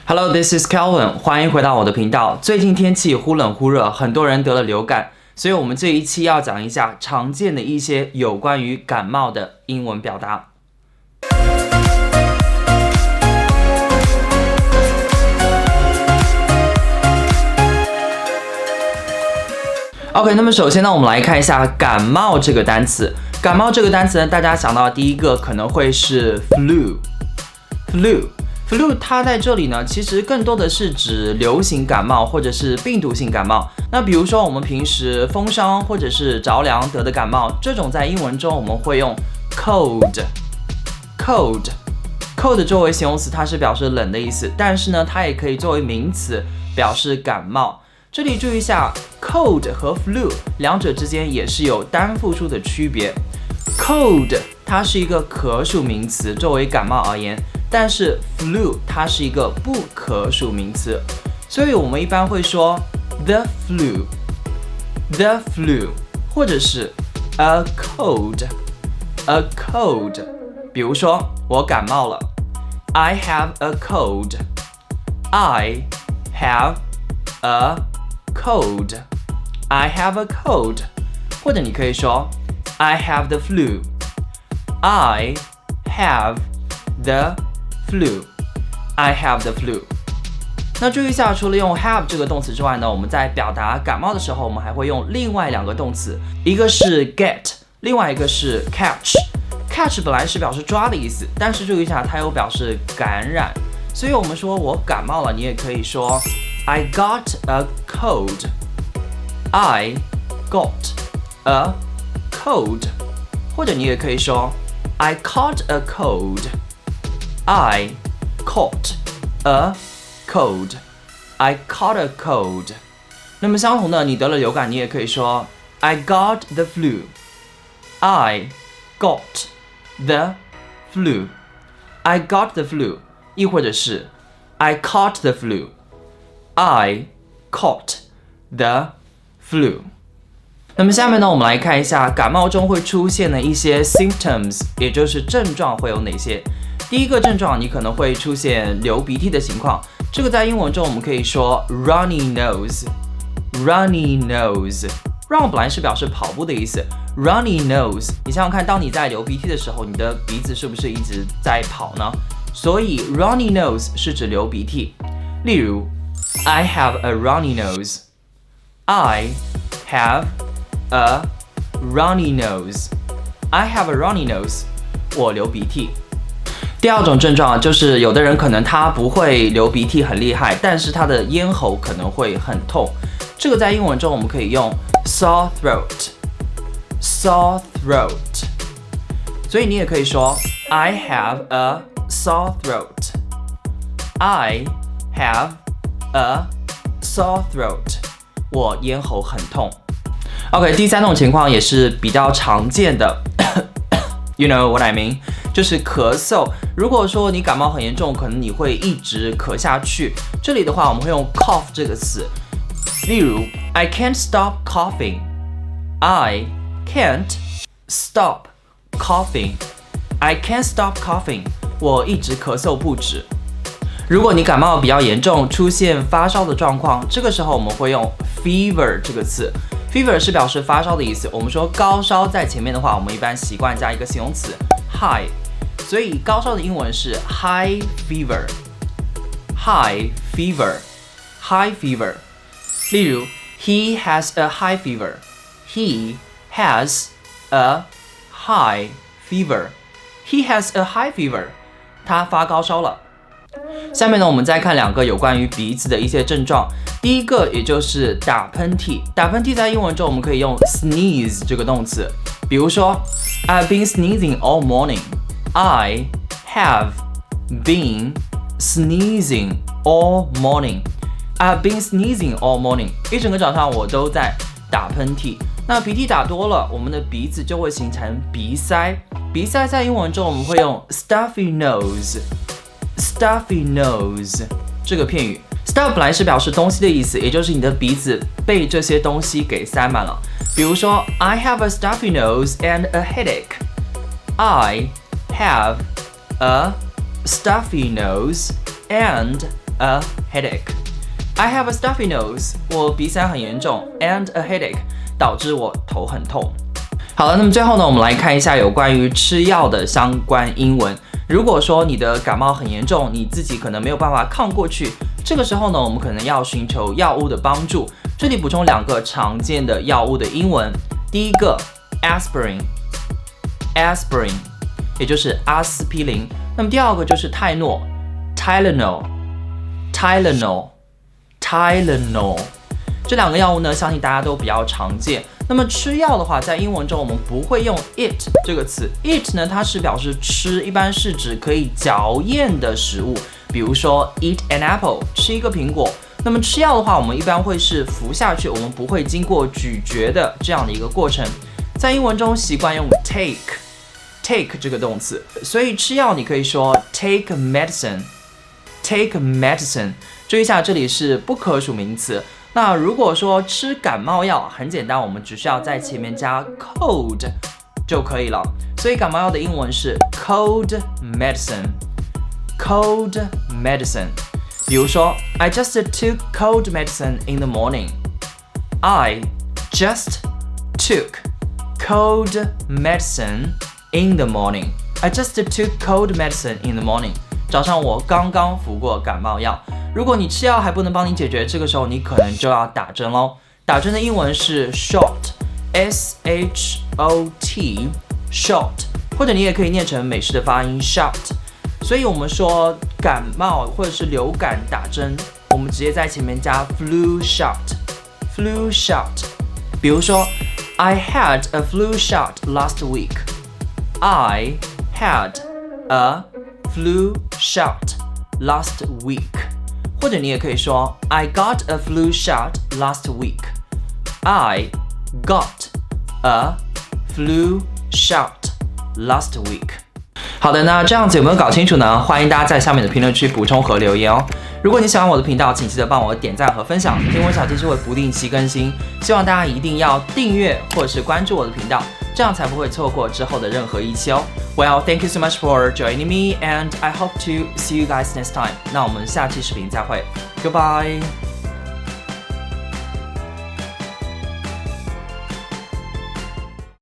Hello, this is Kelvin， 欢迎回到我的频道。最近天气忽冷忽热，很多人得了流感，所以我们这一期要讲一下常见的一些有关于感冒的英文表达。OK， 那么首先呢，我们来看一下感冒这个单词。感冒这个单词呢，大家想到的第一个可能会是 flu。flu 它在这里呢，其实更多的是指流行感冒或者是病毒性感冒。那比如说我们平时风伤或者是着凉得的感冒，这种在英文中我们会用 cold。cold 作为形容词，它是表示冷的意思，但是呢，它也可以作为名词表示感冒。这里注意一下 ，cold 和 flu 两者之间也是有单复数的区别。cold 它是一个可数名词，作为感冒而言。但是 flu 它是一个不可数名词，所以我们一般会说 the flu， 或者是 a cold。比如说我感冒了 ，I have a cold。I have a cold。I have a cold。或者你可以说 I have the flu。I have the flu。I have the flu。那注意一下，除了用 have 这个动词之外呢，我们在表达感冒的时候，我们还会用另外两个动词，一个是 get， 另外一个是 catch。catch 本来是表示抓的意思，但是注意一下，它有表示感染，所以我们说我感冒了，你也可以说 I got a cold。I got a cold。或者你也可以说 I caught a cold。I caught a cold。I caught a cold。那么相同的，你得了流感，你也可以说 I got the flu。I got the flu。I got the flu。亦或者是 I caught the flu。I caught the flu。那么下面呢，我们来看一下感冒中会出现的一些 symptoms， 也就是症状会有哪些。第一个症状，你可能会出现流鼻涕的情况，这个在英文中我们可以说 runny nose。runny nose。run 本来是表示跑步的意思 ，runny nose， 你想想看，当你在流鼻涕的时候，你的鼻子是不是一直在跑呢？所以 runny nose 是指流鼻涕。例如 I have a runny nose。I have a runny nose。I have a runny nose。我流鼻涕。第二种症状就是有的人可能他不会流鼻涕很厉害，但是他的咽喉可能会很痛。这个在英文中我们可以用 sore throat。sore throat。所以你也可以说 I have a sore throat。I have a sore throat。我咽喉很痛。OK， 第三种情况也是比较常见的，You know what I mean？ 就是咳嗽。如果说你感冒很严重，可能你会一直咳下去。这里的话，我们会用 cough 这个词。例如 I can't stop coughing。I can't stop coughing。I can't stop coughing。我一直咳嗽不止。如果你感冒比较严重，出现发烧的状况，这个时候我们会用 fever 这个词。fever 是表示发烧的意思。我们说高烧在前面的话，我们一般习惯加一个形容词 high， 所以高烧的英文是 high fever。high fever。high fever。例如 He has a high fever。He has a high fever。He has a high fever。他发高烧了。下面呢，我们再看两个有关于鼻子的一些症状。第一个也就是打喷嚏。打喷嚏在英文中我们可以用 sneeze 这个动词。比如说 I've been sneezing all morning。I have been sneezing all morning。I've been sneezing all morning。一整个早上我都在打喷嚏。那鼻涕打多了，我们的鼻子就会形成鼻塞。鼻塞在英文中我们会用 stuffy nose。stuffy nose 这个片语 stuff 本来是表示东西的意思，也就是你的鼻子被这些东西给塞满了。比如说 I have a stuffy nose and a headache。 I have a stuffy nose and a headache. I have a stuffy nose. 我鼻塞很严重 and a headache. 导致我头很痛。好了，那么最后呢，我们来看一下有关于吃药的相关英文。如果说你的感冒很严重，你自己可能没有办法抗过去，这个时候呢，我们可能要寻求药物的帮助。这里补充2个常见的药物的英文。第一个 aspirin， 也就是阿司匹林。那么第2个就是泰诺 Tylenol。这2个药物呢，相信大家都比较常见。那么吃药的话，在英文中我们不会用 eat 这个词 ，eat 呢，它是表示吃，一般是指可以嚼咽的食物，比如说 eat an apple， 吃一个苹果。那么吃药的话，我们一般会是服下去，我们不会经过咀嚼的这样的一个过程。在英文中习惯用 take 这个动词，所以吃药你可以说 take medicine。注意一下，这里是不可数名词。那如果说吃感冒药，很简单，我们只需要在前面加 cold 就可以了。所以感冒药的英文是 cold medicine。比如说 I just took cold medicine in the morning. I just took cold medicine in the morning. I just took cold medicine in the morning. 早上我刚刚服过感冒药。如果你吃药还不能帮你解决，这个时候你可能就要打针咯。打针的英文是 shot， S-H-O-T， shot， 或者你也可以念成美式的发音 shot。所以我们说感冒或者是流感打针，我们直接在前面加 flu shot。比如说 I had a flu shot last week. I had a flu shot last week. 或者你也可以说 I got a flu shot last week. I got a flu shot last week. 好的，那这样子有没有搞清楚呢？欢迎大家在下面的评论区补充和留言哦。如果你喜欢我的频道，请记得帮我点赞和分享。英文小记是会不定期更新，希望大家一定要订阅或者是关注我的频道，这样才不会错过之后的任何一期哦。Well, thank you so much for joining me, and I hope to see you guys next time. 那我们下期视频再会 ，Goodbye.